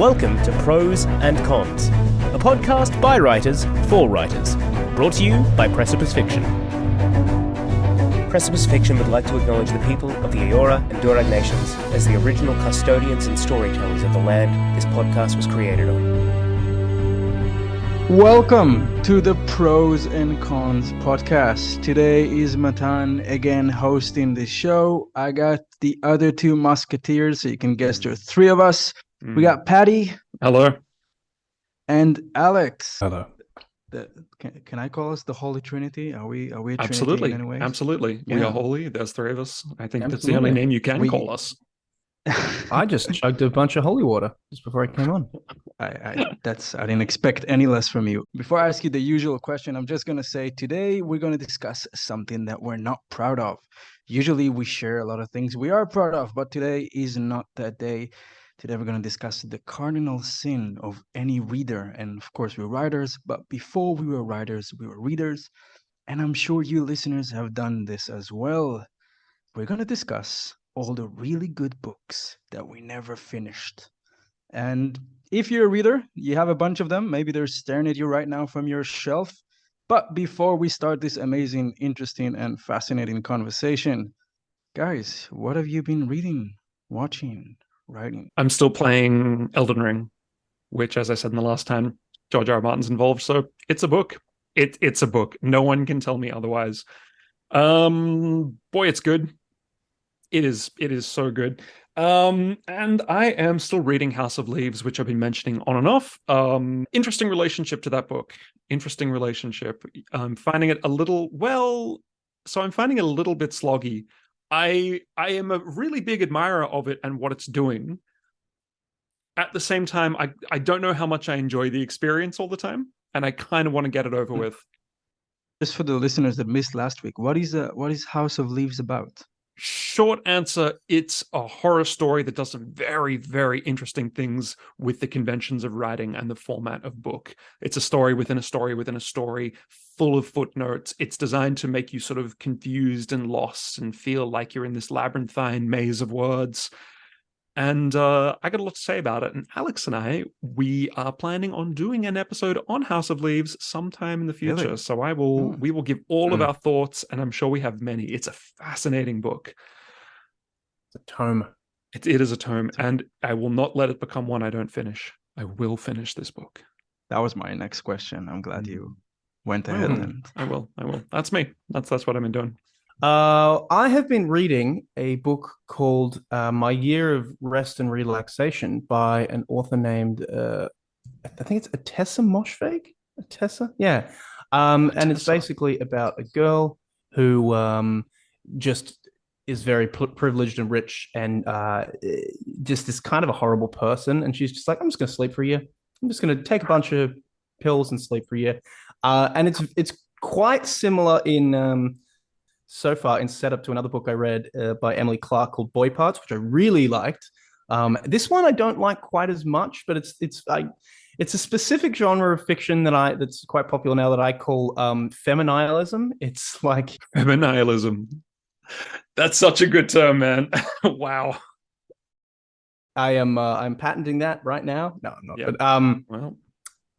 Welcome to Prose and Cons, a podcast by writers for writers, brought to you by Precipice Fiction. Precipice Fiction would like to acknowledge the people of the Eora and Durag nations as the original custodians and storytellers of the land this podcast was created on. Welcome to the Pros and Cons podcast. Today is Matan again hosting the show. I got the other two musketeers, so you can guess there are three of us. We got Patty. Hello. And Alex. Hello. Can I call us the Holy Trinity? Are we a Absolutely. Trinity in any way? Absolutely. Yeah. We are holy. There's three of us. I think that's Absolutely. the only name you can call us. I just chugged a bunch of holy water just before I came on. I didn't expect any less from you. Before I ask you the usual question, I'm just going to say today we're going to discuss something that we're not proud of. Usually we share a lot of things we are proud of, but today is not that day. Today we're going to discuss the cardinal sin of any reader. And of course we're writers, but before we were writers, we were readers. And I'm sure you listeners have done this as well. We're going to discuss all the really good books that we never finished. And if you're a reader, you have a bunch of them. Maybe they're staring at you right now from your shelf. But before we start this amazing, interesting, and fascinating conversation, guys, what have you been reading, watching, writing? I'm still playing Elden Ring, which, as I said in the last time, George R. R. Martin's involved. So it's a book. It's a book. No one can tell me otherwise. Boy, it's good. It is so good. And I am still reading House of Leaves, which I've been mentioning on and off. Interesting relationship to that book. Interesting relationship. I'm finding it a little, I'm finding it a little bit sloggy. I am a really big admirer of it and what it's doing. At the same time, I don't know how much I enjoy the experience all the time, and I kind of want to get it over with. Just for the listeners that missed last week, what is House of Leaves about? Short answer, it's a horror story that does some very, very interesting things with the conventions of writing and the format of book. It's a story within a story within a story, full of footnotes. It's designed to make you sort of confused and lost and feel like you're in this labyrinthine maze of words. And I got a lot to say about it. And Alex and I, we are planning on doing an episode on House of Leaves sometime in the future. Really? So we will give all of our thoughts, and I'm sure we have many. It's a fascinating book. It's a tome. It is a tome, and I will not let it become one I don't finish. I will finish this book. That was my next question. I'm glad you went ahead. And I will. That's me. That's what I've been doing. I have been reading a book called My Year of Rest and Relaxation by an author named, I think it's Atessa Moshfegh? Atessa? Yeah. And it's basically about a girl who just is very privileged and rich and just is kind of a horrible person. And she's just like, I'm just going to sleep for a year. I'm just going to take a bunch of pills and sleep for a year. And it's quite similar in... so far in setup to another book I read by Emily Clark called Boy Parts, which I really liked. This one I don't like quite as much, but it's a specific genre of fiction that's quite popular now that I call feminilism. It's like Feminilism. That's such a good term, man. Wow. I'm patenting that right now. No, I'm not. Yeah. But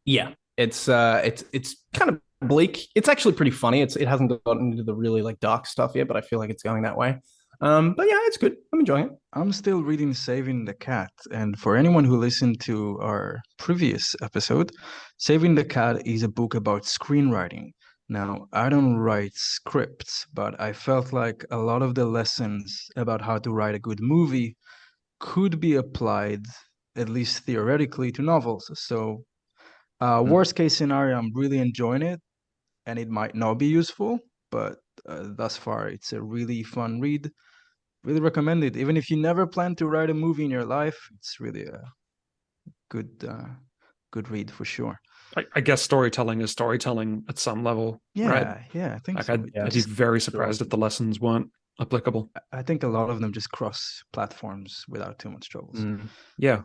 yeah, it's kind of bleak. It's actually pretty funny. It hasn't gotten into the really like dark stuff yet, but I feel like it's going that way. But yeah, it's good. I'm enjoying it. I'm still reading Saving the Cat. And for anyone who listened to our previous episode, Saving the Cat is a book about screenwriting. Now, I don't write scripts, but I felt like a lot of the lessons about how to write a good movie could be applied, at least theoretically, to novels. So worst case scenario, I'm really enjoying it, and it might not be useful, but thus far, it's a really fun read. Really recommend it. Even if you never plan to write a movie in your life, it's really a good read for sure. I guess storytelling is storytelling at some level, right? Yeah, I think like so. I'd be very surprised if the lessons weren't applicable. I think a lot of them just cross platforms without too much trouble. Yeah.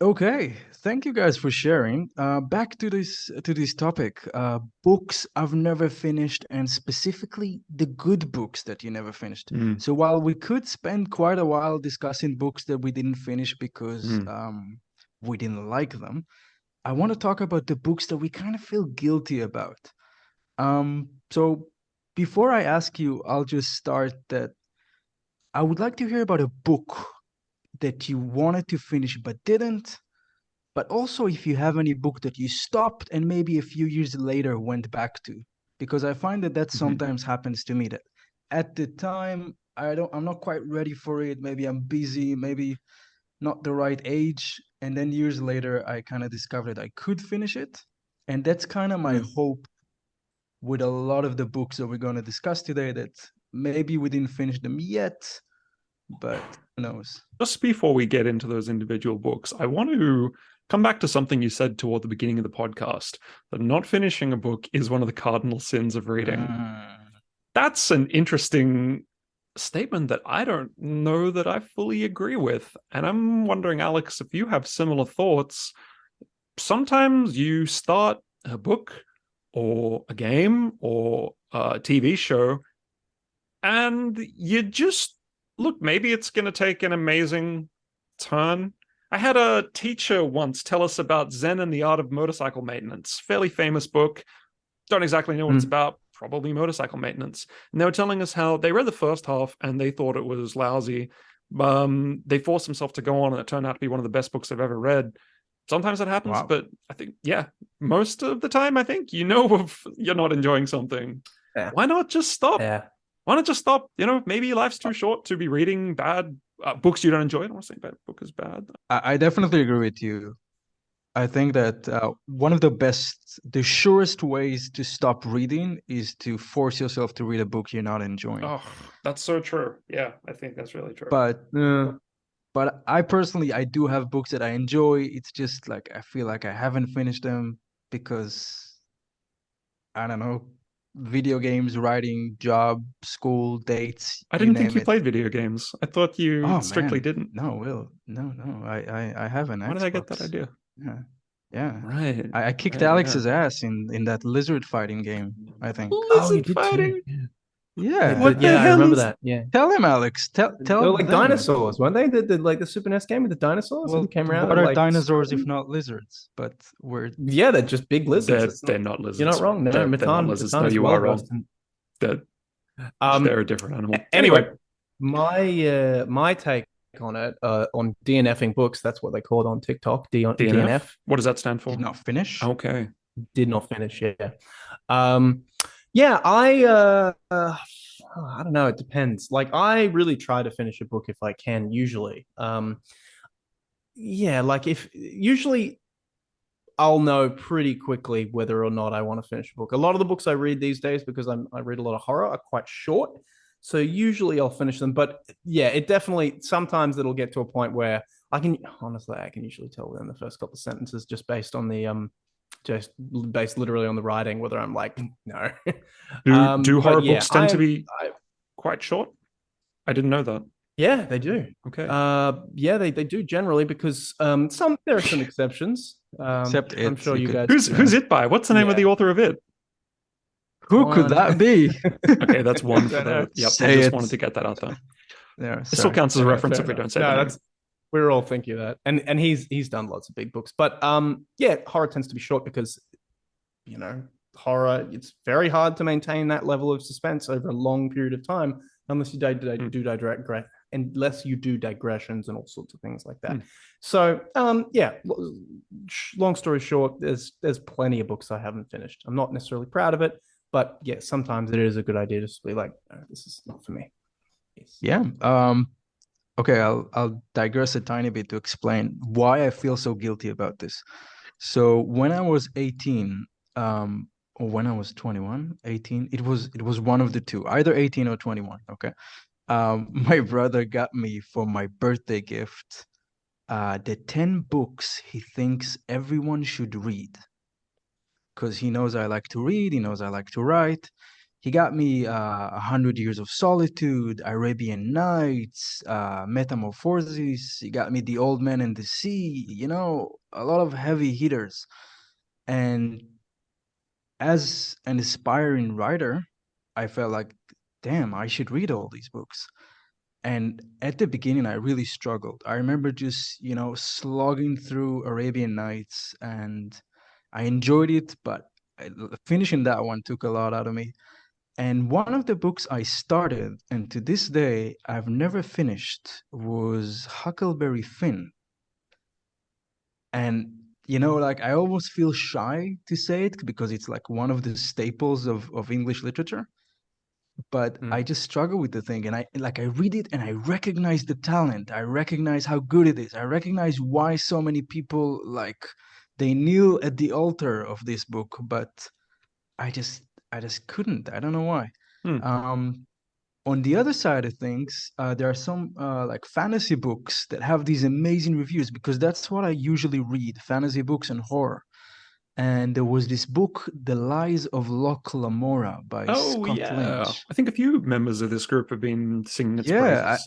Okay, thank you guys for sharing. Back to this topic. Books I've never finished, and specifically the good books that you never finished. Mm, So while we could spend quite a while discussing books that we didn't finish because we didn't like them, I want to talk about the books that we kind of feel guilty about. So before I ask you, I'll just start that I would like to hear about a book that you wanted to finish but didn't, but also if you have any book that you stopped and maybe a few years later went back to, because I find that sometimes happens to me, that at the time I'm not quite ready for it, maybe I'm busy, maybe not the right age, and then years later I kind of discovered I could finish it. And that's kind of my hope with a lot of the books that we're going to discuss today, that maybe we didn't finish them yet, but who knows. Just before we get into those individual books, I want to come back to something you said toward the beginning of the podcast, that not finishing a book is one of the cardinal sins of reading. That's an interesting statement that I don't know that I fully agree with. And I'm wondering, Alex, if you have similar thoughts. Sometimes you start a book or a game or a TV show, and you just look, maybe it's going to take an amazing turn. I had a teacher once tell us about Zen and the Art of Motorcycle Maintenance, fairly famous book. Don't exactly know what it's about, probably motorcycle maintenance. And they were telling us how they read the first half and they thought it was lousy. They forced themselves to go on, and it turned out to be one of the best books they've ever read. Sometimes it happens, but I think, most of the time, I think, if you're not enjoying something. Yeah. Why not just stop? Yeah. Why not just stop? Maybe life's too short to be reading bad books you don't enjoy. I don't want to say bad book is bad. I definitely agree with you. I think that one of the surest ways to stop reading is to force yourself to read a book you're not enjoying. Oh, that's so true. Yeah, I think that's really true. But I personally, I do have books that I enjoy. It's just like I feel like I haven't finished them because, I don't know, video games, writing, job, school, dates. I didn't think you played video games. I thought you strictly didn't. No, Will. No. I haven't. Why did I get that idea? Yeah. Right. I kicked Alex's ass in that lizard fighting game, I think. Lizard fighting? Yeah. What the hell? I remember that. Yeah. Tell him, Alex. Tell they were like them. Dinosaurs, weren't they? The Super NES game with the dinosaurs. Well, came around. What are dinosaurs if not lizards? But they're just big lizards. They're not lizards. You're not wrong. No, they're not lizards. No, you are wrong. They're a different animal. Anyway, my take on it, on DNFing books, that's what they call it on TikTok. DNF. What does that stand for? Did not finish. Okay. Did not finish. I don't know. It depends. Like, I really try to finish a book if I can, usually. Usually I'll know pretty quickly whether or not I want to finish a book. A lot of the books I read these days, because I read a lot of horror, are quite short. So usually I'll finish them. But yeah, it definitely, sometimes it'll get to a point where I can usually tell within the first couple of sentences, just based on the, just based literally on the writing, whether I'm like, no. Do horror books tend to be quite short? I didn't know that. Yeah, they do. Okay. They do generally, because there are some exceptions. Except I'm sure you guys. Who's it by? What's the name of the author of it? Who could that be? Okay, that's one for the. Yep, I just wanted to get that out there. Yeah, it still counts as a reference if we don't say that. We're all thinking of that, and he's done lots of big books, but horror tends to be short because, horror, it's very hard to maintain that level of suspense over a long period of time unless you do digressions and all sorts of things like that. So long story short, there's plenty of books I haven't finished. I'm not necessarily proud of it, but yeah, sometimes it is a good idea to be like, no, this is not for me. Yes. Yeah. Okay, I'll digress a tiny bit to explain why I feel so guilty about this. So when I was 18, or when I was 21, 18, it was one of the two, either 18 or 21. Okay. My brother got me for my birthday gift the 10 books he thinks everyone should read. Because he knows I like to read, he knows I like to write. He got me 100 Years of Solitude, Arabian Nights, Metamorphoses. He got me The Old Man and the Sea, a lot of heavy hitters. And as an aspiring writer, I felt like, damn, I should read all these books. And at the beginning, I really struggled. I remember just, slogging through Arabian Nights, and I enjoyed it, but finishing that one took a lot out of me. And one of the books I started, and to this day I've never finished, was Huckleberry Finn. And like, I almost feel shy to say it because it's like one of the staples of English literature. But I just struggle with the thing, and I read it and I recognize the talent. I recognize how good it is. I recognize why so many people they kneel at the altar of this book, but I just couldn't. I don't know why. On the other side of things, there are some like fantasy books that have these amazing reviews, because that's what I usually read, fantasy books and horror. And there was this book, The Lies of Loch Lamora by Scott Lynch. I think a few members of this group have been singing its praises.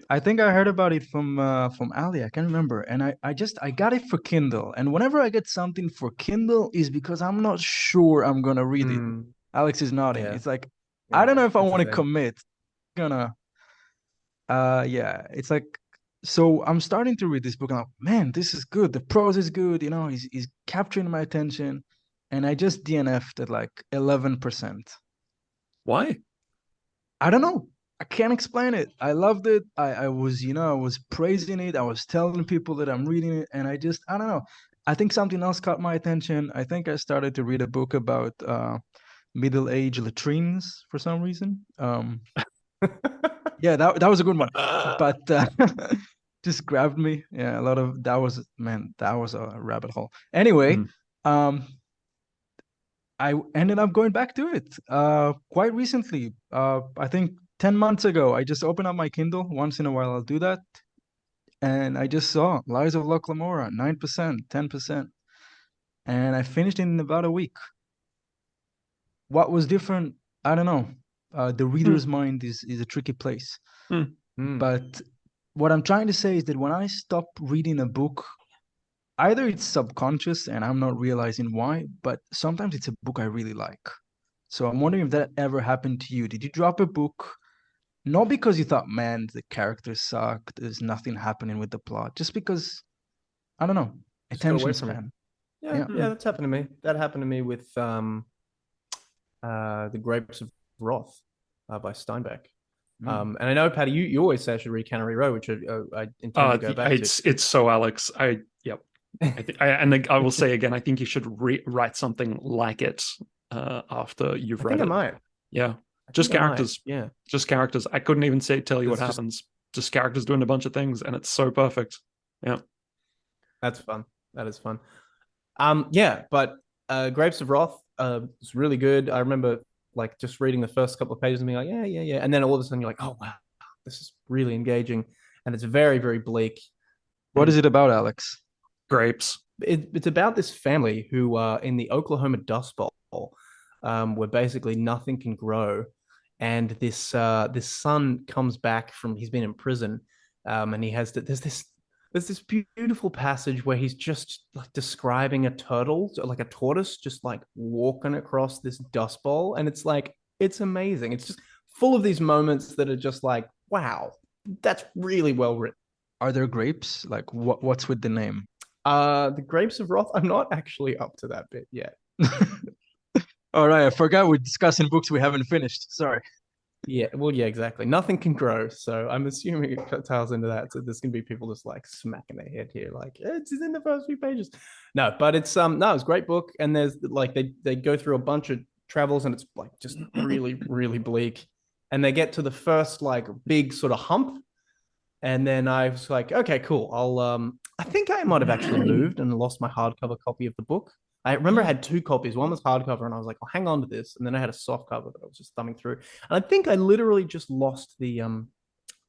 I think I heard about it from Ali. I can't remember. And I got it for Kindle. And whenever I get something for Kindle is because I'm not sure I'm gonna read it. Alex is nodding. Yeah. It's like, Yeah, I don't know if I that's want to the thing. commit. It's like, so I'm starting to read this book and I'm like, man, this is good. The prose is good, he's capturing my attention. And I just DNF'd at like 11%. Why? I don't know. I can't explain it. I loved it. I was, I was praising it. I was telling people that I'm reading it, and I don't know. I think something else caught my attention. I think I started to read a book about middle-aged latrines for some reason. Yeah, that was a good one, but just grabbed me. Yeah, that was a rabbit hole. Anyway, I ended up going back to it quite recently. I think 10 months ago. I just open up my Kindle. Once in a while I'll do that, and I just saw Lies of Loch Lamora, 9%, 10%, and I finished it in about a week. What was different? I don't know. The reader's mind is a tricky place. But what I'm trying to say is that when I stop reading a book, either it's subconscious and I'm not realizing why, but sometimes it's a book I really like. So I'm wondering if that ever happened to you. Did you drop a book not because you thought, man, the characters suck, there's nothing happening with the plot, just because, I don't know, Just got away attention from it. span? Yeah, that's happened to me. That happened to me with The Grapes of Wrath by Steinbeck. And I know, Patty, you always say I should read Cannery Row, which I intend to go back to. It's so Alex. Yep. I will say again, I think you should write something like it after you've read it. I might. Yeah. Just characters. Yeah. Just characters. I couldn't even tell you what happens. Just characters doing a bunch of things, and it's so perfect. Yeah. That's fun. That is fun. But Grapes of Wrath is really good. I remember like just reading the first couple of pages and being like, yeah. And then all of a sudden you're like, oh wow, this is really engaging. And it's very, very bleak. What is it about, Alex? Grapes. It's about this family who are in the Oklahoma Dust Bowl, where basically nothing can grow. And this son comes back from, he's been in prison, and he has there's this beautiful passage where he's just like describing a turtle, like a tortoise, just like walking across this dust bowl, and it's like, it's amazing. It's just full of these moments that are just like, wow, that's really well written. Are there grapes? Like what's with the name? The Grapes of Wrath, I'm not actually up to that bit yet. All right, I forgot we're discussing books we haven't finished. Sorry. Yeah, well, yeah, exactly. Nothing can grow, so I'm assuming it ties into that. So there's gonna be people just like smacking their head here, like it's in the first few pages. No, but it's it's a great book, and there's like they go through a bunch of travels, and it's like just really, really bleak. And they get to the first like big sort of hump, and then I was like, okay, cool. I think I might have actually moved and lost my hardcover copy of the book. I remember I had two copies. One was hardcover, and I was like, I'll hang on to this. And then I had a soft cover that I was just thumbing through. And I think I literally just lost the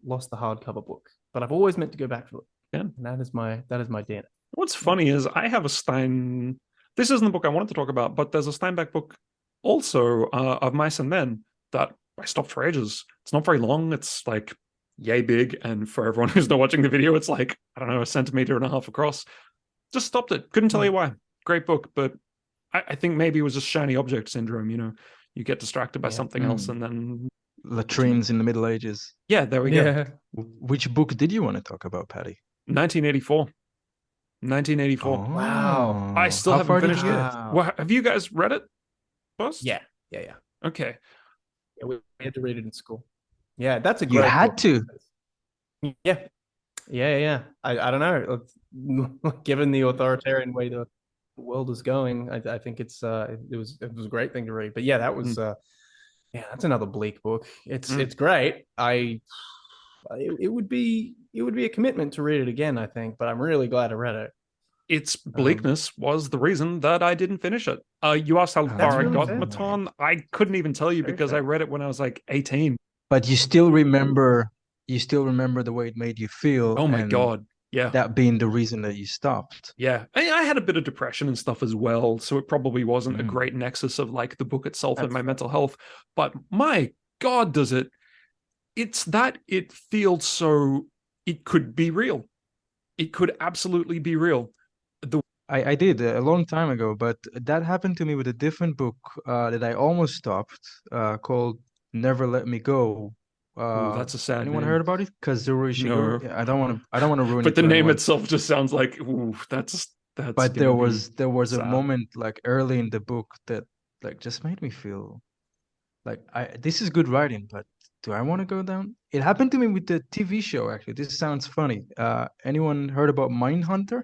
hardcover book. But I've always meant to go back to it. Yeah. And that is my DNA. What's funny is I have a Stein. This isn't the book I wanted to talk about, but there's a Steinbeck book also of Mice and Men that I stopped for ages. It's not very long. It's like yay big, and for everyone who's not watching the video, it's like, I don't know, 1.5 centimeters across. Just stopped it. Couldn't tell you why. Great book, but I think maybe it was just shiny object syndrome. You get distracted by something else, and then latrines in the Middle Ages. Yeah, there we go. Which book did you want to talk about, Patty? 1984. 1984. Oh, Wow. I still How haven't far did finished you it. get? Well, have you guys read it? Boss? Yeah. Okay. Yeah, we had to read it in school. Yeah, that's a You great had book. to. Yeah. I don't know. Given the authoritarian way the world is going, I think it was a great thing to read. But yeah, that was that's another bleak book. It's great. It would be a commitment to read it again, I think, but I'm really glad I read it. Its bleakness was the reason that I didn't finish it. You asked how far really I got, fair. Matan. I couldn't even tell you Very because fair. I read it when I was like 18. But you still remember the way it made you feel. Oh my and God. Yeah. that being the reason that you stopped. Yeah. I had a bit of depression and stuff as well, so it probably wasn't a great nexus of like the book itself and my mental health. But my God, it's that it feels so, it could be real. It could absolutely be real. I did a long time ago, but that happened to me with a different book that I almost stopped, called Never Let Me Go. Ooh, that's a sad anyone name. heard about it? Kazuro Ishiguro. No. Yeah, I don't want to ruin it. But the for name anyone. itself just sounds like, ooh, that's. But there was a sad. moment like early in the book that like just made me feel like this is good writing, but do I want to go down? It happened to me with the TV show, actually. This sounds funny. Anyone heard about Mindhunter?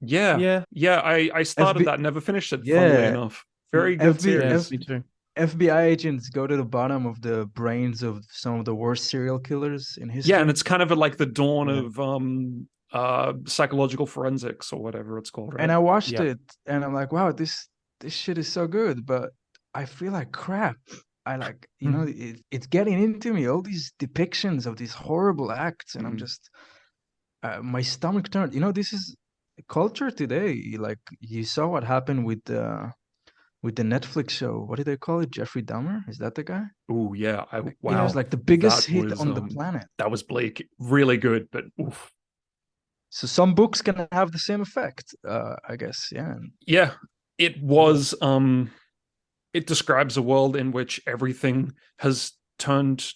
Yeah. I started that, never finished it. Yeah. Funnily enough, very good series. Me too. FBI agents go to the bottom of the brains of some of the worst serial killers in history. Yeah, and it's kind of like the dawn of psychological forensics or whatever it's called. Right? And I watched it, and I'm like, wow, this shit is so good, but I feel like crap. I like, it's getting into me, all these depictions of these horrible acts, and I'm just, my stomach turned. This is culture today. Like, you saw what happened with the Netflix show. What did they call it? Jeffrey Dahmer? Is that the guy? Oh yeah, wow. It was like the biggest hit on the planet. That was bleak. Really good, but oof. So some books can have the same effect, I guess. Yeah. Yeah, it was. It describes a world in which everything has turned.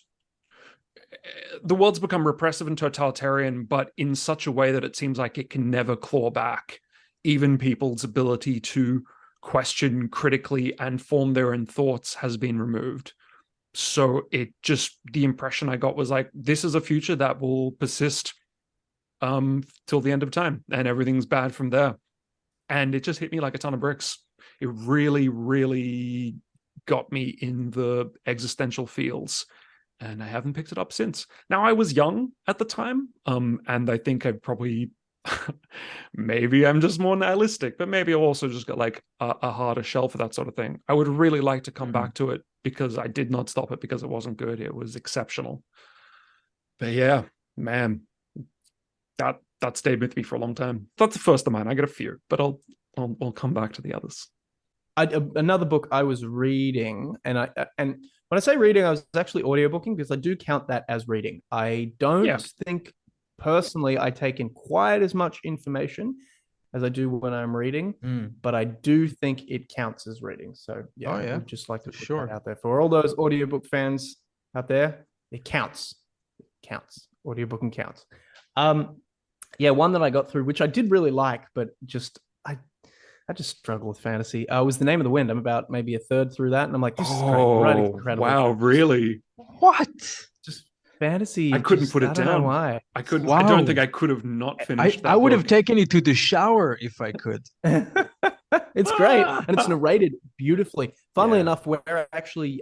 The world's become repressive and totalitarian, but in such a way that it seems like it can never claw back. Even people's ability to question critically and form their own thoughts has been removed. So the impression I got was like, this is a future that will persist till the end of time, and everything's bad from there. And it just hit me like a ton of bricks. It really, really got me in the existential feels, and I haven't picked it up since. Now, I was young at the time, and I think I probably maybe I'm just more nihilistic, but maybe I've also just got like a harder shell for that sort of thing. I would really like to come back to it, because I did not stop it because it wasn't good. It was exceptional. But yeah, man, that stayed with me for a long time. That's the first of mine. I got a few, but I'll come back to the others. Another book I was reading, and when I say reading, I was actually audiobooking, because I do count that as reading. I don't think personally I take in quite as much information as I do when I'm reading, but I do think it counts as reading. So I would just like to put that out there for all those audiobook fans out there. It counts. It counts. Audiobooking counts. One that I got through, which I did really like, but I just struggle with fantasy. Was The Name of the Wind. I'm about maybe a third through that, and I'm like, this is incredible. Wow, really? What? Just fantasy. I couldn't put it down. I don't know why. I couldn't. Wow. I don't think I could have not finished. I would have taken you to the shower if I could. It's great, and it's narrated beautifully. Funnily enough, we're actually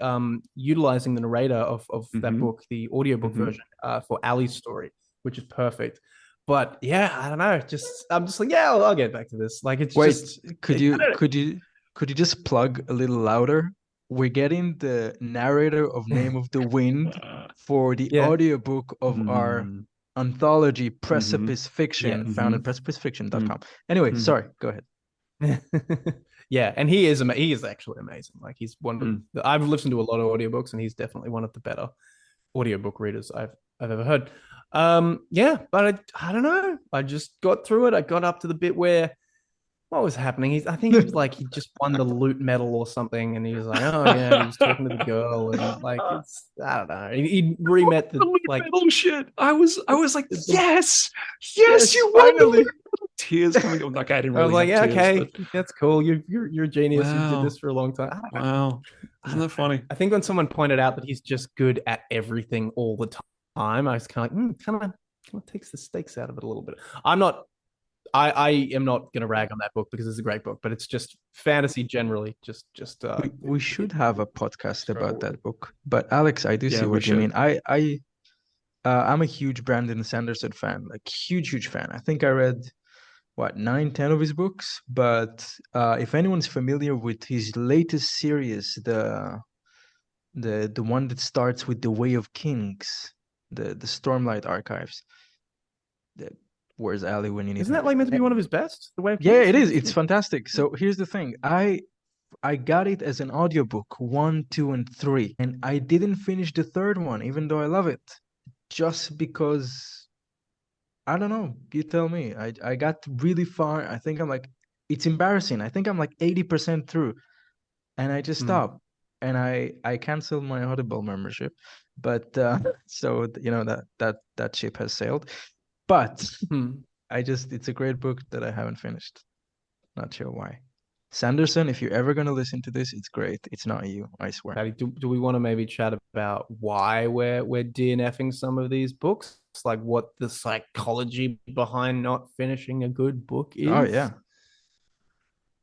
utilizing the narrator of that book, the audiobook version, for Ali's story, which is perfect. But yeah, I don't know. I'm just like, I'll get back to this. Like, it's could you just plug a little louder? We're getting the narrator of Name of the Wind for the audiobook of our anthology, Precipice Fiction, found at precipicefiction.com. Anyway, sorry, go ahead. Yeah, and he is actually amazing. Like he's one of the, I've listened to a lot of audiobooks, and he's definitely one of the better audiobook readers I've ever heard. Yeah, but I don't know. I just got through it. I got up to the bit where what was happening? I think he was like he just won the loot medal or something, and he was like, oh yeah, and he was talking to the girl, and like it's I don't know. He re-met the like shit. I was like, yes, yes, you won finally. Tears coming. Oh, okay, I didn't I was really like, yeah, have tears, okay, that's cool. You're a genius. You did Wow. this for a long time. Wow, isn't that funny? I think when someone pointed out that he's just good at everything all the time, I was kind of like, kind of takes the stakes out of it a little bit. I am not going to rag on that book because it's a great book, but it's just fantasy generally. We should have a podcast about that book. But Alex, I do see what you mean. I'm a huge Brandon Sanderson fan, like huge fan. I think I read 9-10 of his books. But if anyone's familiar with his latest series, the one that starts with The Way of Kings, the Stormlight Archives. Where's Ali when you need? Isn't that like meant to be one of his best? The Way of Kings? Yeah, it is. It's fantastic. So here's the thing. I got it as an audiobook 1, 2, and 3, and I didn't finish the third one, even though I love it, just because I don't know. You tell me. I got really far. I think it's embarrassing. I think I'm like 80% through, and I just stopped, and I canceled my Audible membership. But so that ship has sailed. But it's a great book that I haven't finished. Not sure why. Sanderson, if you're ever going to listen to this, it's great. It's not you, I swear. Patty, do we want to maybe chat about why we're DNFing some of these books? It's like what the psychology behind not finishing a good book is? Oh, yeah.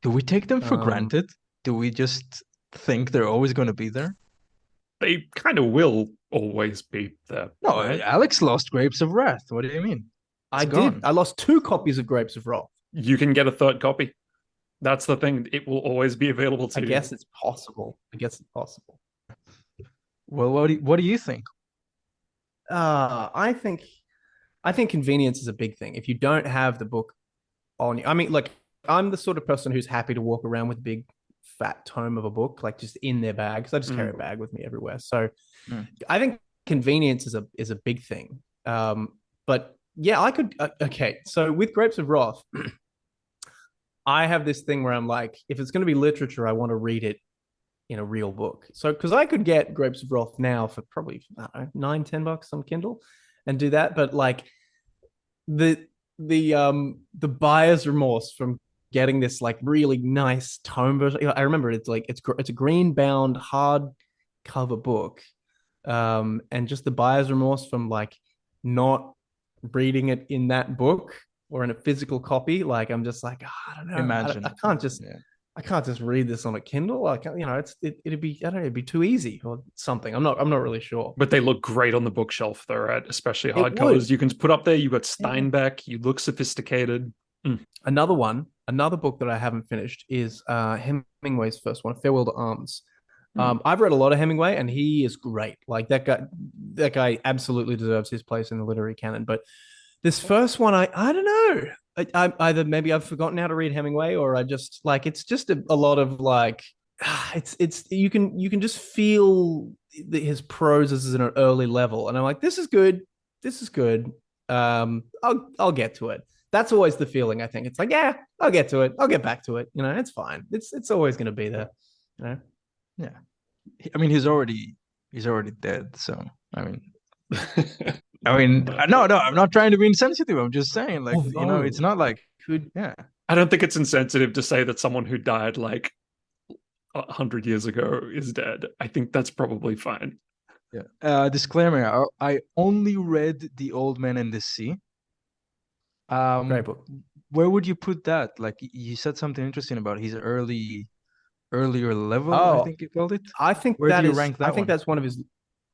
Do we take them for granted? Do we just think they're always going to be there? They kind of will always be there. No, right? Alex lost Grapes of Wrath. What do you mean? I did. I lost 2 copies of Grapes of Wrath. You can get a third copy. That's the thing. It will always be available to you. I guess it's possible. Well, what do you think? I think convenience is a big thing. If you don't have the book on you, I mean, like I'm the sort of person who's happy to walk around with a big fat tome of a book, like just in their bag, because I just carry a bag with me everywhere. So I think convenience is a big thing. But yeah, I could. Okay, so with Grapes of Wrath, I have this thing where I'm like, if it's going to be literature, I want to read it in a real book. So because I could get Grapes of Wrath now for probably I don't know, $9-10 on Kindle and do that, but like the buyer's remorse from getting this like really nice tome version. I remember it's a green bound hard cover book, and just the buyer's remorse from like not reading it in that book or in a physical copy. Like I'm just like, I don't know. Imagine I can't just read this on a Kindle. Like it'd be I don't know, it'd be too easy or something. I'm not really sure. But they look great on the bookshelf. They're right, especially hardcovers. You can put up there. You got Steinbeck. You look sophisticated. Another book that I haven't finished is Hemingway's first one, Farewell to Arms. I've read a lot of Hemingway, and he is great. Like that guy absolutely deserves his place in the literary canon. But this first one, I don't know. I either maybe I've forgotten how to read Hemingway, or I just like it's just a lot of like it's you can just feel his prose is at an early level, and I'm like, this is good. I'll get to it. That's always the feeling. I think it's like, yeah, I'll get to it. I'll get back to it. It's fine. It's always going to be there. Yeah. I mean, he's already dead. So I mean, no, I'm not trying to be insensitive. I'm just saying, like, it's not like yeah. I don't think it's insensitive to say that someone who died like 100 years ago is dead. I think that's probably fine. Yeah. Disclaimer: I only read The Old Man and the Sea. Great book. Where would you put that? Like you said something interesting about his earlier level. I think you called it. I think where do you rank that? I think that's one of his.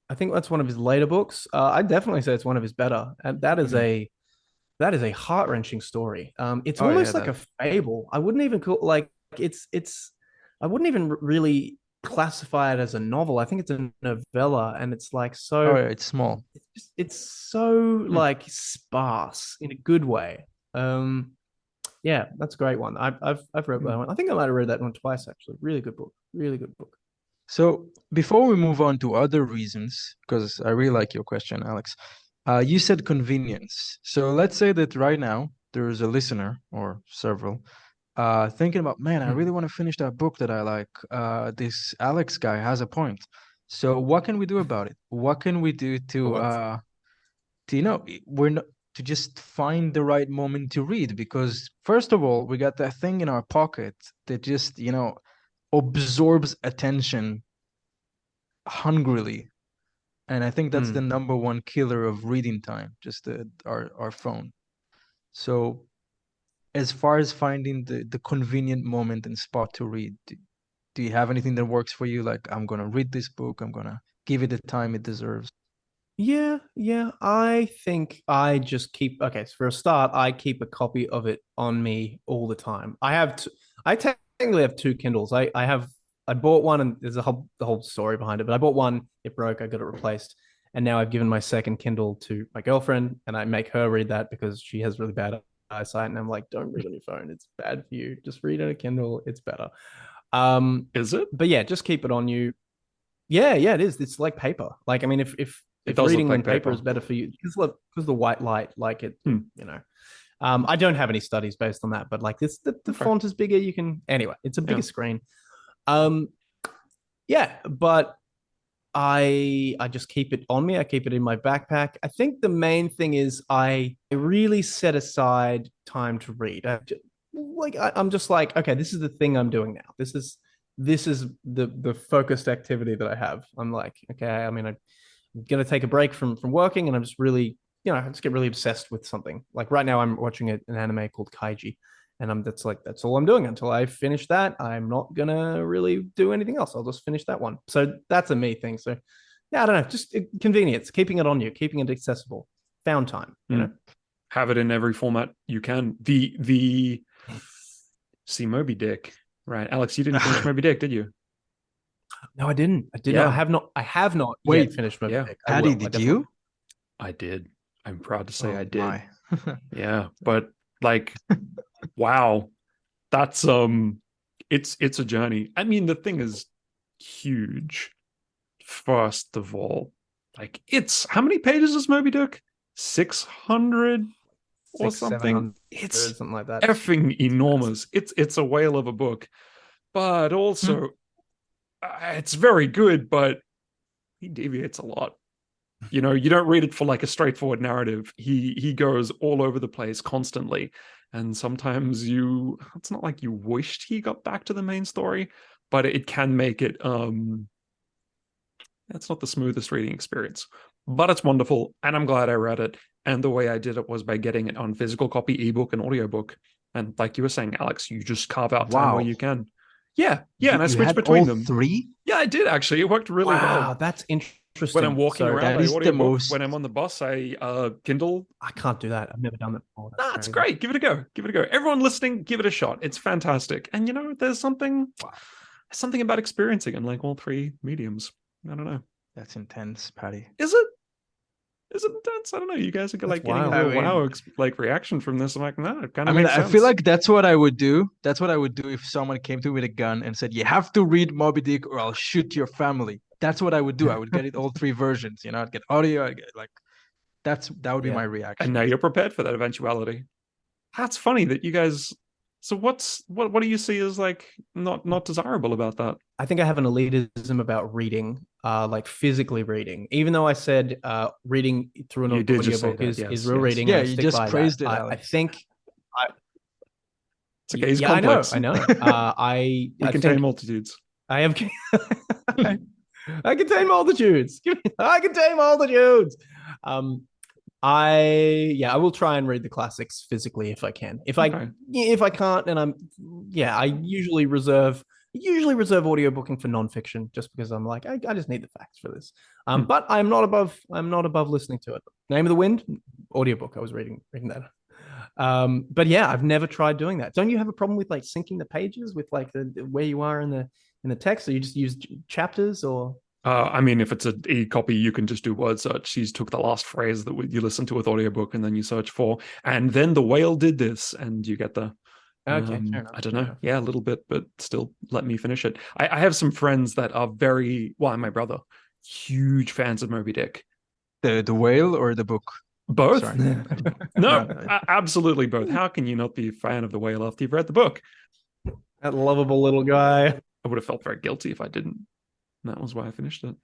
I think that's one of his later books. I'd definitely say it's one of his better, and that is a heart-wrenching story. It's almost like a fable. I wouldn't even call I wouldn't even really classify it as a novel. I think it's a novella, and it's like so. Oh, yeah, it's small. It's so like sparse in a good way. Yeah, that's a great one. I've read that one. I think I might have read that one twice actually. Really good book. Really good book. So before we move on to other reasons, because I really like your question, Alex, you said convenience. So let's say that right now there's a listener or several thinking about, man, I really want to finish that book that I like. This Alex guy has a point. So what can we do about it? What can we do to we're not to just find the right moment to read? Because first of all, we got that thing in our pocket that just, absorbs attention hungrily. And I think that's the number one killer of reading time, just our phone. So as far as finding the convenient moment and spot to read, do you have anything that works for you? Like, I'm going to read this book, I'm going to give it the time it deserves. Yeah. I think I just keep, okay, so for a start, I keep a copy of it on me all the time. I technically have two Kindles. I bought one, and there's the whole story behind it, but I bought one, it broke, I got it replaced. And now I've given my second Kindle to my girlfriend, and I make her read that because she has really bad eyesight. And I'm like, don't read on your phone. It's bad for you. Just read on a Kindle. It's better. Is it? But yeah, just keep it on you. Yeah, it is. It's like paper. Like, I mean, if reading on paper is better for you, because the white light, like it, I don't have any studies based on that, but like this, the font is bigger. You can, anyway, it's a bigger screen. But I just keep it on me. I keep it in my backpack. I think the main thing is I really set aside time to read. I'm just like, okay, this is the thing I'm doing now. This is the focused activity that I have. I'm like, okay, I mean, I'm gonna take a break from working, and I'm just really, I just get really obsessed with something. Like right now, I'm watching an anime called Kaiji, and that's all I'm doing until I finish that. I'm not gonna really do anything else. I'll just finish that one. So that's a me thing. So yeah, I don't know, just convenience, keeping it on you, keeping it accessible, found time. Have it in every format you can. See Moby Dick, right? Alex, you didn't finish Moby Dick, did you? No, I didn't. I did not. I have not Wait, yet finished Moby Dick. Paddy, did you? I did. I'm proud to say I did. My. Yeah, but like, wow, that's it's a journey. I mean, the thing is huge. First of all, like, it's how many pages is Moby Dick? 600 or something. It's something like that. Effing enormous. It's a whale of a book, but also it's very good. But he deviates a lot. You don't read it for like a straightforward narrative. He goes all over the place constantly, and sometimes it's not like you wished he got back to the main story, but it can make it it's not the smoothest reading experience, but it's wonderful, and I'm glad I read it. And the way I did it was by getting it on physical copy, ebook, and audiobook. And like you were saying, Alex, you just carve out time where you can. Yeah, and I switched between them. 3? Yeah, I did actually. It worked really well. Wow, that's interesting. When I'm walking around, that I is the audiobook. most... When I'm on the bus, I Kindle. I can't do that. I've never done that before. It's great. Give it a go. Everyone listening, give it a shot. It's fantastic. And there's something about experiencing in like all three mediums. I don't know. That's intense, Paddy. Is it? Is it intense? I don't know. You guys are like getting a real like reaction from this. I'm like, no, it kind of makes sense. I feel like that's what I would do. That's what I would do if someone came to me with a gun and said, you have to read Moby Dick or I'll shoot your family. That's what I would do. I would get it all 3 versions. I'd get audio. I'd get that would be my reaction. And now you're prepared for that eventuality. That's funny that you guys. So what do you see as like not desirable about that? I think I have an elitism about reading, like physically reading. Even though I said reading through an audiobook is real reading. Yeah, you just praised it, Alex. I think. It's okay. He's complex. I know. I contain multitudes. I have. I contain multitudes. I contain multitudes. I will try and read the classics physically if I can. If I can't, and I usually reserve audiobooking for nonfiction just because I'm like, I just need the facts for this. But I'm not above listening to it. Name of the Wind, audiobook. I was reading that. But yeah, I've never tried doing that. Don't you have a problem with like syncing the pages with like where you are in the text, or you just use chapters or? I mean, if it's an e-copy, you can just do word search. She's took the last phrase that you listen to with audiobook and then you search for, and then the whale did this, and you get the Okay, fair enough. I don't fair know. enough. Yeah, a little bit, but still let me finish it. I have some friends that are and my brother, huge fans of Moby Dick. The whale or the book? Both? Sorry. No, No, absolutely both. How can you not be a fan of the whale after you've read the book? That lovable little guy. I would have felt very guilty if I didn't. That was why I finished it.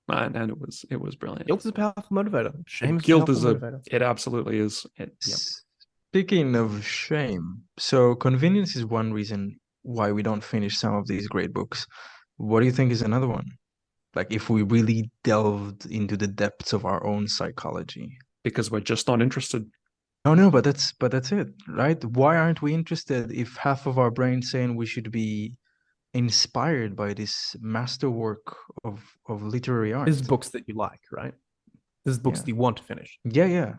And it was brilliant. Guilt is a powerful motivator. Shame is a Guilt powerful is motivator. it absolutely is. Yep. Speaking of shame, so convenience is one reason why we don't finish some of these great books. What do you think is another one? Like if we really delved into the depths of our own psychology. Because we're just not interested. Oh no, but that's it, right? Why aren't we interested if half of our brain saying we should be inspired by this masterwork of literary art? There's books that you like, right? There's books that you want to finish. Yeah.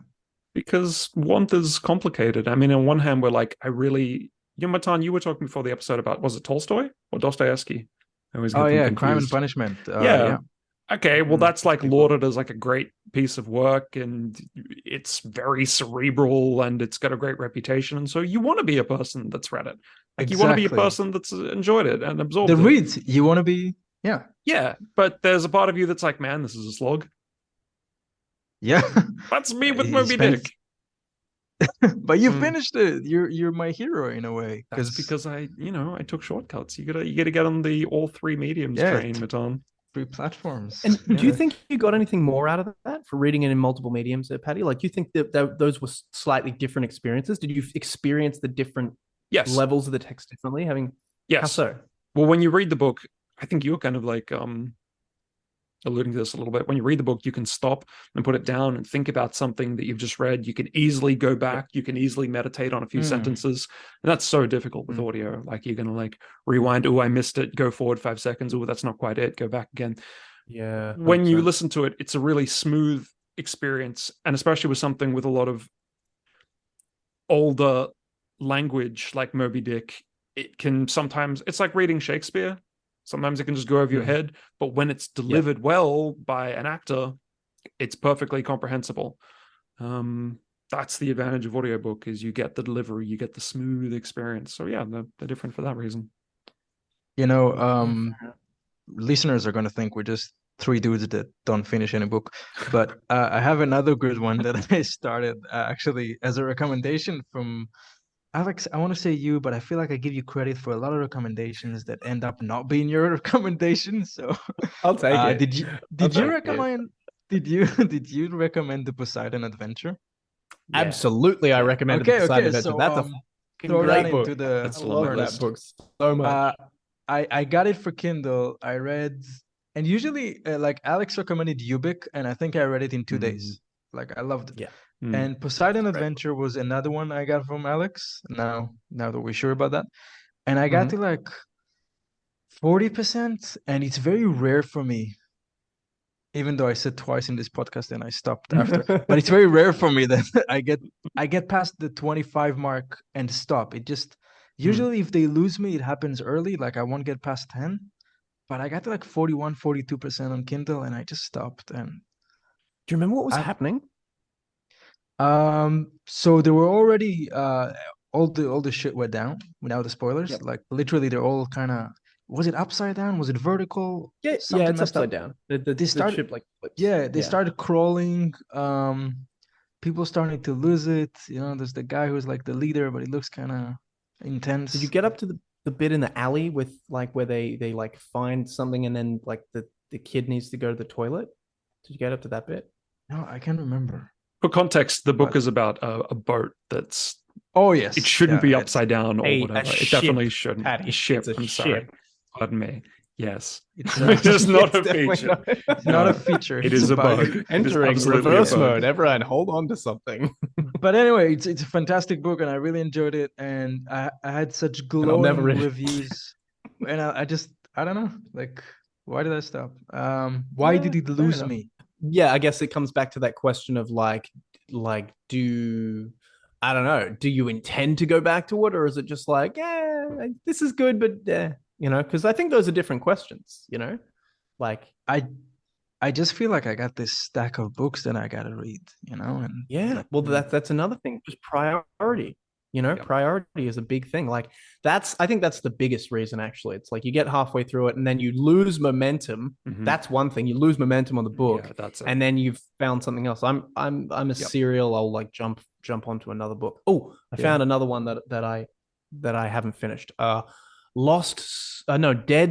Because want is complicated. I mean, on one hand, we're like, Matan, you were talking before the episode about, was it Tolstoy or Dostoevsky? I always get them confused. Crime and Punishment. Yeah. Okay, well, that's like people. lauded as like a great piece of work, and it's very cerebral, and it's got a great reputation, and so you want to be a person that's read it. Like you want to be a person that's enjoyed it and absorbed it. The reads, you want to be, Yeah, but there's a part of you that's like, man, this is a slog. Yeah. That's me with Moby Dick. But you finished it. You're my hero in a way. That's because I took shortcuts. You gotta get on the all three mediums train, Matan. 3 platforms. And do you think you got anything more out of that for reading it in multiple mediums, Patty? Like, do you think that those were slightly different experiences? Did you experience the different levels of the text differently? Yes. How so? Well, when you read the book, I think you're kind of like alluding to this a little bit. When you read the book, you can stop and put it down and think about something that you've just read. You can easily go back. You can easily meditate on a few sentences. And that's so difficult with audio. Like you're going to like rewind. Oh, I missed it. Go forward 5 seconds. Oh, that's not quite it. Go back again. Yeah. 100%. When you listen to it, it's a really smooth experience. And especially with something with a lot of older language like Moby Dick, it can sometimes, it's like reading Shakespeare. Sometimes it can just go over your head, but when it's delivered well by an actor, it's perfectly comprehensible. That's the advantage of audiobook is you get the delivery, you get the smooth experience. So yeah, they're different for that reason. Listeners are going to think we're just 3 dudes that don't finish any book. But I have another good one that I started actually as a recommendation from Alex. I want to say you, but I feel like I give you credit for a lot of recommendations that end up not being your recommendations. So I'll take it. Did you recommend the Poseidon Adventure? Yeah. Absolutely, I recommend the Poseidon Adventure. So, that's a great book. That's I love that book so much. I got it for Kindle. I read, and usually like Alex recommended Ubik, and I think I read it in 2 days. Like I loved it. Yeah. And Poseidon Adventure was another one I got from Alex. Now that we're sure about that, and I got to like 40%, and it's very rare for me. Even though I said twice in this podcast and I stopped after, but it's very rare for me that I get past the 25 mark and stop. It just usually if they lose me, it happens early. Like I won't get past 10, but I got to like 41, 42% on Kindle, and I just stopped. And do you remember what was happening? So there were already all the shit went down without the spoilers. Yep. Like literally, they're all kind of. Was it upside down? Was it vertical? Yeah, it's upside down. The ship like flips. Yeah, they started crawling. People starting to lose it. There's the guy who's like the leader, but he looks kind of intense. Did you get up to the bit in the alley with like where they like find something and then like the kid needs to go to the toilet? Did you get up to that bit? No, I can't remember. For context, the book is about a boat that's. Oh yes, it shouldn't be upside down or whatever. It definitely shouldn't. Patty, a ship. It's a I'm ship. sorry. Pardon me. Yes, it's not a feature. It's not a feature. It is a bug. Entering reverse mode. Everyone, hold on to something. But anyway, it's a fantastic book, and I really enjoyed it. And I had such glowing reviews, and I don't know, like, why did I stop? Why did it lose me? Yeah, I guess it comes back to that question of like I don't know, do you intend to go back to it, or is it just like, yeah, this is good, but because I think those are different questions, like I just feel like I got this stack of books that I gotta read, and well, that's another thing, just priority. You know, Yeah. priority is a big thing. Like I think that's the biggest reason, actually. It's like you get halfway through it and then you lose momentum. Mhm. That's one thing. You lose momentum on the book, Yeah, that's it. and then you've found something else. I'm a Yep. serial. I'll like jump onto another book. Oh, I found another one that I haven't finished. Dead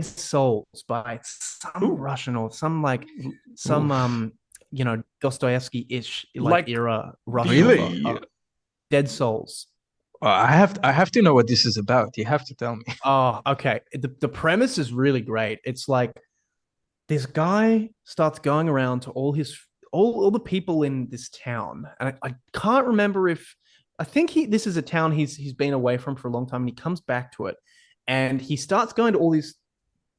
Souls by some Ooh. Russian or some Dostoevsky-ish Like era Russian Really? author. Dead Souls. I have to know what this is about. You have to tell me. Oh, okay. The premise is really great. It's like this guy starts going around to all the people in this town, and I can't remember if I think this is a town he's been away from for a long time, and he comes back to it, and he starts going to all these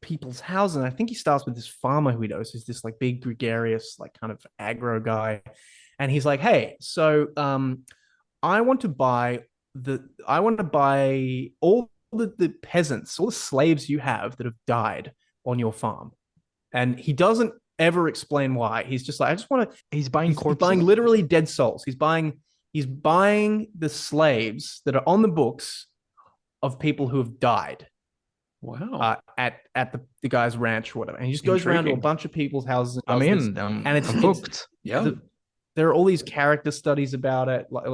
people's houses. And I think he starts with this farmer who he knows, who's this like big gregarious, like kind of aggro guy, and he's like, "Hey, so I want to buy all the peasants, all the slaves you have that have died on your farm." And he doesn't ever explain why. He's just like, I just want to. He's buying corpses. He's buying literally dead souls. He's buying the slaves that are on the books of people who have died. Wow. At the guy's ranch or whatever. And he just goes around to a bunch of people's houses. I'm it's hooked. Yeah. There are all these character studies about it. Like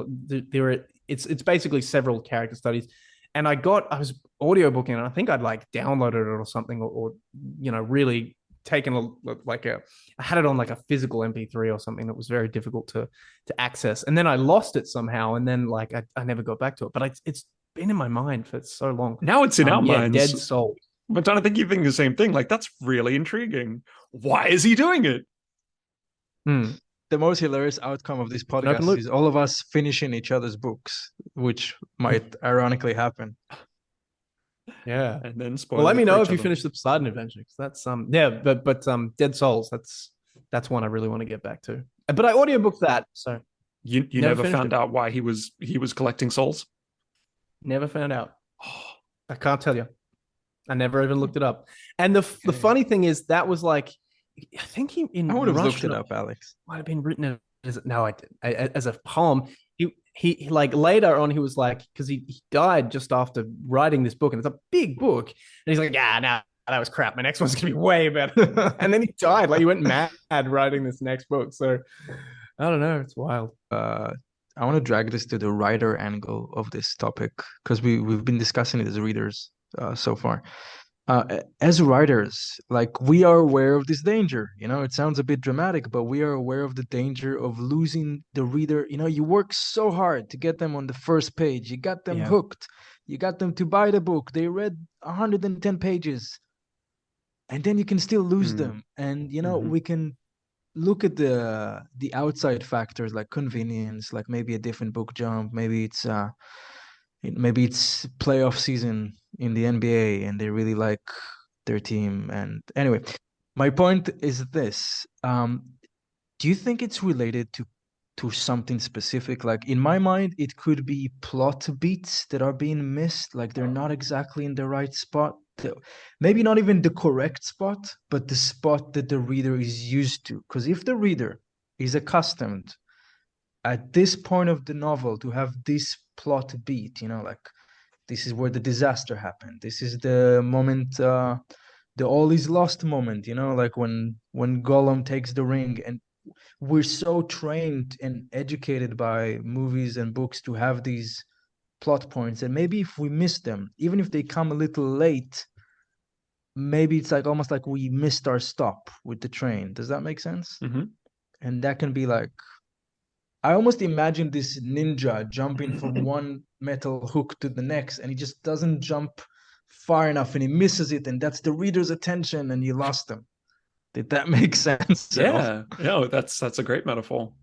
it's basically several character studies. And I was audiobooking, and I think I'd like downloaded it or something, or really taken I had it on like a physical MP3 or something that was very difficult to access. And then I lost it somehow, and then like I never got back to it. But it's been in my mind for so long. Now it's in our minds. Dead Soul. But don't I think you think the same thing? Like, that's really intriiguing. Why is he doing it? The most hilarious outcome of this podcast is all of us finishing each other's books, which might ironically happen. Yeah. And then well, let me know if you finish the Poseidon Adventure, because that's but Dead Souls, that's one I really want to get back to. But I audiobooked that, so you never found out why he was collecting souls? Never found out. I can't tell you. I never even looked it up. And the funny thing is, that was like, I think I would have looked it up, Alex. Might have been written I didn't. As a poem. He like later on, he was like, because he died just after writing this book, and it's a big book, and he's like, yeah, no, that was crap. My next one's gonna be way better. And then he died. Like, he went mad writing this next book. So I don't know. It's wild. I want to drag this to the writer angle of this topic, because we've been discussing it as readers so far. As writers, like, we are aware of this danger. It sounds a bit dramatic, but we are aware of the danger of losing the reader. You work so hard to get them on the first page. You got them hooked. You got them to buy the book. They read 110 pages, and then you can still lose them. And we can look at the outside factors, like convenience, like maybe a different book jump, maybe it's playoff season in the NBA and they really like their team. And anyway, my point is this. Do you think it's related to something specific? Like, in my mind, it could be plot beats that are being missed. Like, they're not exactly in the right spot. Maybe not even the correct spot, but the spot that the reader is used to. Because if the reader is accustomed at this point of the novel to have this plot beat, like, this is where the disaster happened, this is the moment, the all is lost moment, like when Gollum takes the ring. And we're so trained and educated by movies and books to have these plot points, and maybe if we miss them, even if they come a little late, maybe it's like almost like we missed our stop with the train. Does that make sense? And that can be like, I almost imagine this ninja jumping from one metal hook to the next, and he just doesn't jump far enough, and he misses it, and that's the reader's attention, and you lost them. Did that make sense? Yeah. No, that's a great metaphor.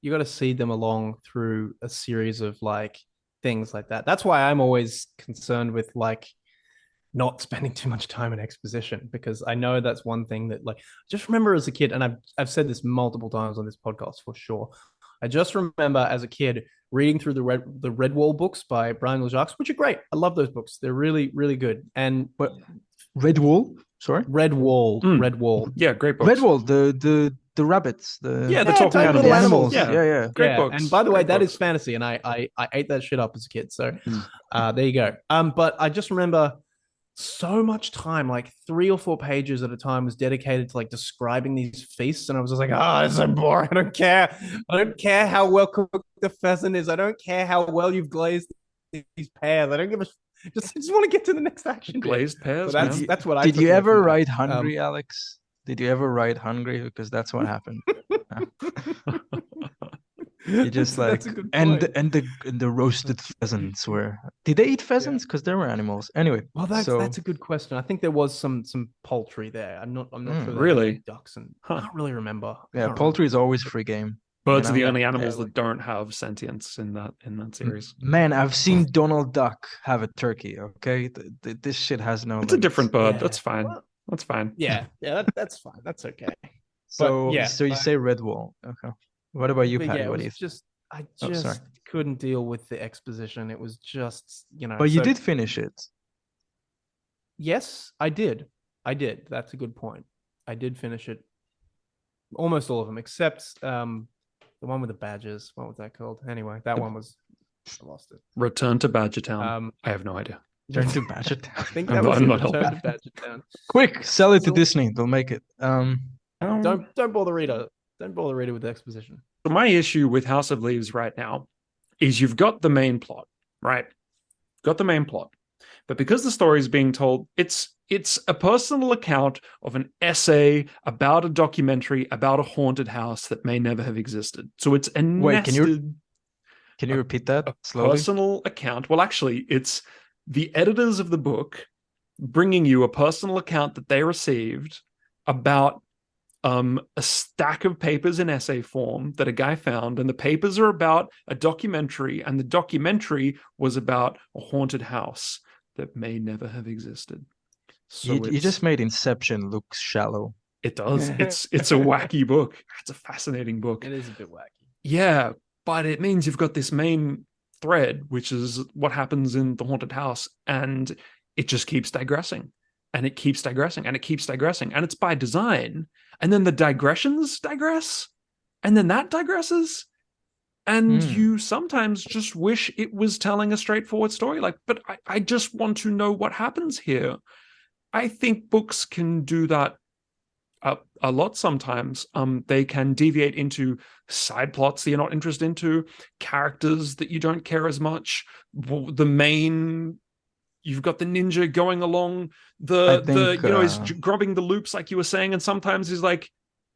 You got to see them along through a series of like things like that. That's why I'm always concerned with like not spending too much time in exposition, because I know that's one thing that, like, just remember as a kid, and I've said this multiple times on this podcast for sure. I just remember as a kid reading through the Redwall books by Brian Jacques, which are great. I love those books. They're really, really good. And Redwall? Sorry? Redwall. Yeah, great books. Redwall, the the rabbits, the Yeah, the Yeah, talking tiny animals. little animals. Yeah. yeah. Great yeah, books. and by the way, Great that books. is fantasy, and I ate that shit up as a kid. So, Mm. there you go. But I just remember so much time, like 3 or 4 pages at a time, was dedicated to like describing these feasts, and I was just like, it's so boring. I don't care. I don't care how well cooked the pheasant is. I don't care how well you've glazed these pears. I don't give a. Just want to get to the next action. Glazed pears, But man. that's what I. Did took you away ever from that. write hungry, Alex? Did you ever write hungry? Because that's what happened. You just That's like a good and point. and the roasted pheasants were. Did they eat pheasants? Because there were animals. Anyway, Well, that's a good question. I think there was some poultry there. I'm not sure. They had, Really? like, ducks and Huh. I can't really remember. I yeah, can't poultry is remember. always free game. Birds are You the know? only animals Yeah, that don't have sentience in that series. Man, I've seen Donald Duck have a turkey. Okay, this shit has no. It's a limits. different bird. Yeah. That's fine. Well, That's fine. yeah, that's fine. That's okay. So yeah, so you say Redwall. Okay. What about you, But Patty? yeah, it What do was you? just I Oh, just sorry. couldn't deal with the exposition. It was just But you so- did finish it. Yes, I did. That's a good point. I did finish it. Almost all of them, except the one with the badges. What was that called? Anyway, that one was. I lost it. Return to Badgertown. I have no idea. Turn to Badger I Town. think I'm that not- was I'm it, not Return helping. to Badgertown. Quick, sell it to So- Disney. They'll make it. Don't bore the reader. Don't bore the reader with the exposition. So my issue with House of Leaves right now is you've got the main plot, right? Got the main plot. But because the story is being told, it's a personal account of an essay about a documentary about a haunted house that may never have existed. So it's a Wait, nested, Can you repeat that a slowly? personal account. Well, actually, it's the editors of the book bringing you a personal account that they received about a stack of papers in essay form that a guy found, and the papers are about a documentary, and the documentary was about a haunted house that may never have existed. So You just made Inception look shallow. it does. It's a wacky book. It's a fascinating book. It is a bit wacky. Yeah, but it means you've got this main thread, which is what happens in the haunted house, and it just keeps digressing, and it keeps digressing, and it keeps digressing, and it's by design. And then the digressions digress, and then that digresses, and you sometimes just wish it was telling a straightforward story. Like, but I just want to know what happens here. I think books can do that a lot sometimes. They can deviate into side plots that you're not interested into, characters that you don't care as much. The main, you've got the ninja going along he's grubbing the loops like you were saying, and sometimes he's like,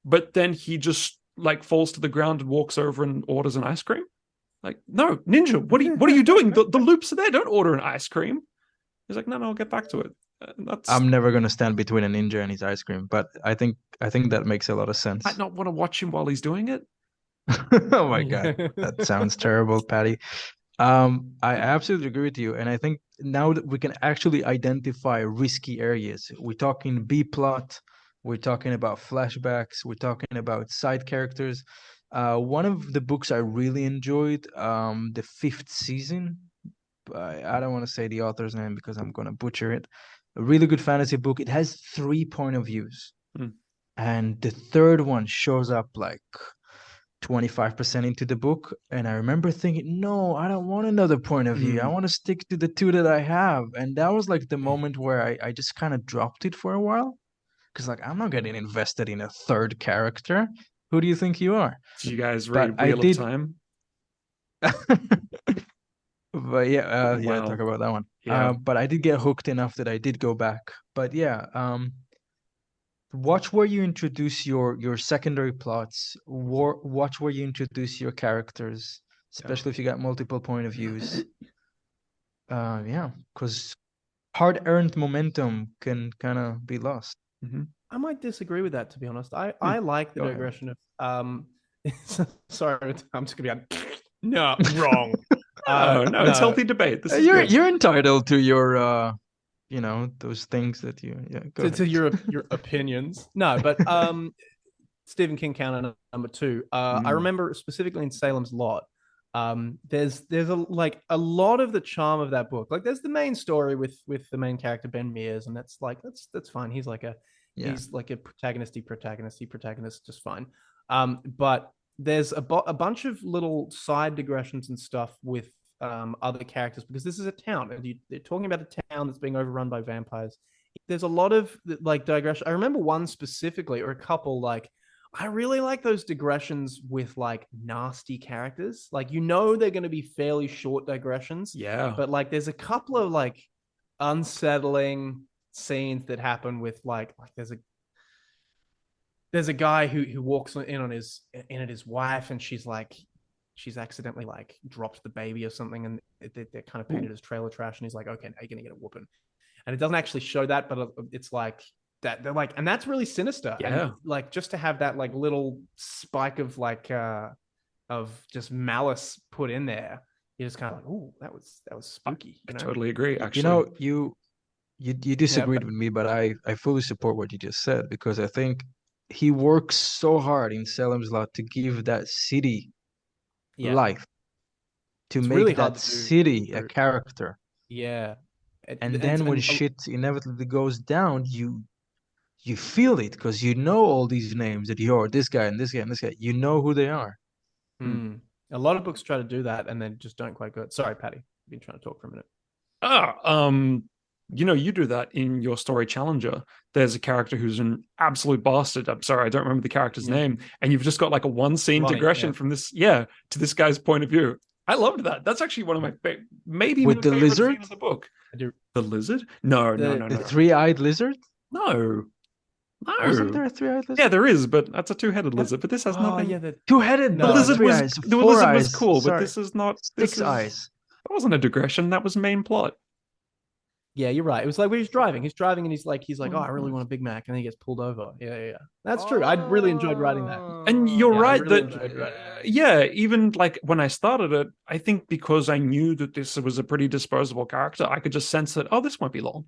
but then he just like falls to the ground and walks over and orders an ice cream. Like, no, ninja, what are you doing? The loops are there. Don't order an ice cream. He's like, no, I'll get back to it. I'm never gonna stand between a ninja and his ice cream, but I think that makes a lot of sense. I not want to watch him while he's doing it. Oh my god, that sounds terrible, Patty. I absolutely agree with you, and I think now that we can actually identify risky areas, we're talking B plot, we're talking about flashbacks, we're talking about side characters. One of the books I really enjoyed, the 5th season. I don't want to say the author's name because I'm gonna butcher it. A really good fantasy book. It has 3 point of views, and the 3rd one shows up like 25% into the book, and I remember thinking, no, I don't want another point of view. I want to stick to the 2 that I have. And that was like the moment where I just kind of dropped it for a while, because like I'm not getting invested in a 3rd character. Who do you think you are? Did you guys But read I Wheel did- of Time? But yeah, Wow. talk about that one. Yeah. But I did get hooked enough that I did go back. But yeah, watch where you introduce your secondary plots. Watch where you introduce your characters, especially if you got multiple point of views. Yeah, because hard-earned momentum can kind of be lost. I might disagree with that, to be honest. I like the Go ahead. digression of sorry, I'm just gonna be no wrong. No, it's healthy debate. This is You're good. you're entitled to your those things that you go to ahead. your opinions. No, but Stephen King counter number 2. I remember specifically in Salem's Lot. There's a lot of the charm of that book. Like, there's the main story with the main character Ben Mears, and that's fine. He's like Yeah. He's like a protagonist, just fine. But there's a bunch of little side digressions and stuff with other characters, because this is a town and they're talking about a town that's being overrun by vampires. There's a lot of like digression. I remember one specifically, or a couple, like I really like those digressions with like nasty characters. Like, you know, they're going to be fairly short digressions. Yeah. But like there's a couple of like unsettling scenes that happen with like there's a guy who walks in on his wife, and she's accidentally like dropped the baby or something, and they're kind of painted as trailer trash, and he's like, okay, now you're gonna get a whooping. And it doesn't actually show that, but it's like that they're like, and that's really sinister. Yeah. And like just to have that like little spike of like of just malice put in there, you're just kind of like, ooh, that was spooky. I totally agree. Actually, you disagreed with me, but I fully support what you just said, because I think he works so hard in Salem's Lot to give that city life, to it's make really that city a character. Yeah. And then when shit inevitably goes down, you feel it, because you know all these names, that you're this guy and this guy and this guy. You know who they are. A lot of books try to do that and then just don't quite go. Sorry, Patty. I've been trying to talk for a minute. You know, you do that in your story Challenger. There's a character who's an absolute bastard. I'm sorry, I don't remember the character's name. And you've just got like a one scene digression from this, to this guy's point of view. I loved that. That's actually one of my maybe with the lizard scene of the book. The lizard? No. The three-eyed lizard? No. Wasn't there a three-eyed lizard? Yeah, there is, but that's a two-headed lizard. But this has nothing. Yeah, two-headed. The lizard was cool, but this is not. Six eyes. That wasn't a digression. That was main plot. Yeah, you're right. It was like when he's driving and he's like, oh, I really want a Big Mac, and then he gets pulled over. Yeah. That's true. I really enjoyed writing that. And you're right that, even like when I started it, I think because I knew that this was a pretty disposable character, I could just sense that, this won't be long.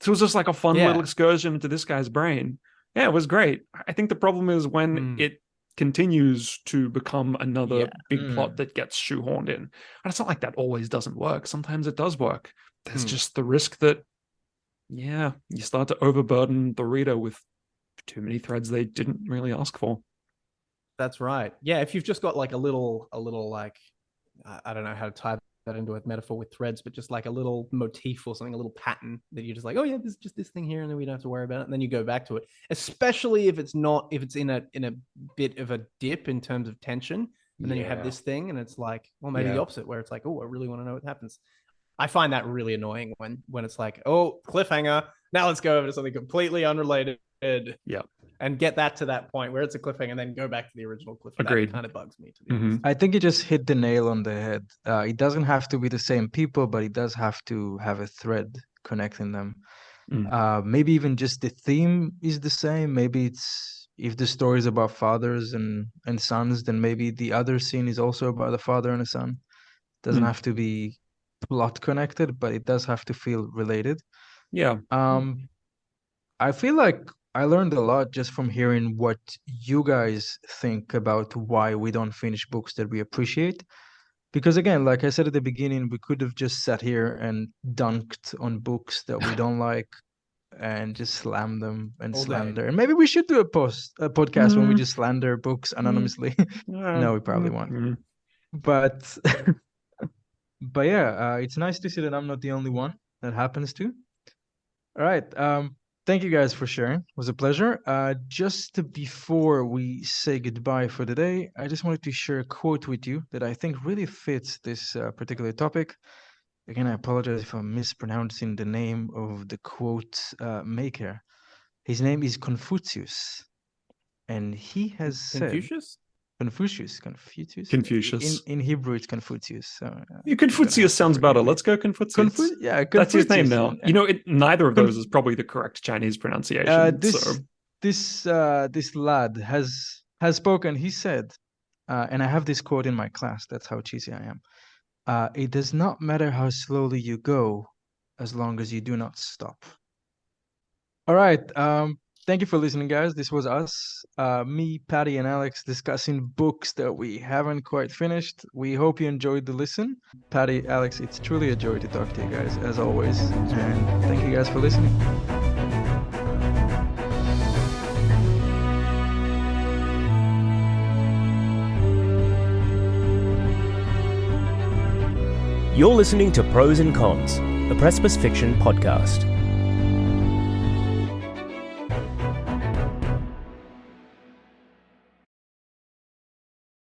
So it was just like a fun little excursion into this guy's brain. Yeah, it was great. I think the problem is when it continues to become another big plot that gets shoehorned in. And it's not like that always doesn't work. Sometimes it does work. There's just the risk that, you start to overburden the reader with too many threads they didn't really ask for. That's right. Yeah, if you've just got like a little like, I don't know how to tie that into a metaphor with threads, but just like a little motif or something, a little pattern that you're just like, oh yeah, there's just this thing here, and then we don't have to worry about it, and then you go back to it. Especially if it's in a bit of a dip in terms of tension, and then you have this thing, and it's like, well, maybe the opposite, where it's like, oh, I really want to know what happens. I find that really annoying when it's like, oh, cliffhanger, now let's go over to something completely unrelated. Yeah. And get that to that point where it's a cliffhanger, and then go back to the original cliffhanger. Agreed. That kind of bugs me, to be honest. I think you just hit the nail on the head. It doesn't have to be the same people, but it does have to have a thread connecting them. Maybe even just the theme is the same. Maybe it's, if the story is about fathers and sons, then maybe the other scene is also about a father and a son. It doesn't have to be plot connected, but it does have to feel related. Yeah. I feel like I learned a lot just from hearing what you guys think about why we don't finish books that we appreciate. Because again, like I said at the beginning, we could have just sat here and dunked on books that we don't like and just slam them and slander. And maybe we should do a podcast when we just slander books anonymously. No, we probably won't. But yeah, it's nice to see that I'm not the only one that happens to. All right. Thank you guys for sharing. It was a pleasure. Just before we say goodbye for the day, I just wanted to share a quote with you that I think really fits this particular topic. Again, I apologize if I'm mispronouncing the name of the quote maker. His name is Confucius. And he has said... Confucius. In Hebrew, it's Confucius. So, Confucius sounds better. Let's go Confucius. Confucius. That's his name now. Neither of those is probably the correct Chinese pronunciation. This lad has spoken. He said, and I have this quote in my class. That's how cheesy I am. It does not matter how slowly you go, as long as you do not stop. All right. Thank you for listening, guys. This was us, me, Patty, and Alex discussing books that we haven't quite finished. We hope you enjoyed the listen. Patty, Alex, it's truly a joy to talk to you guys, as always. And thank you guys for listening. You're listening to Pros and Cons, the Precipice Fiction podcast.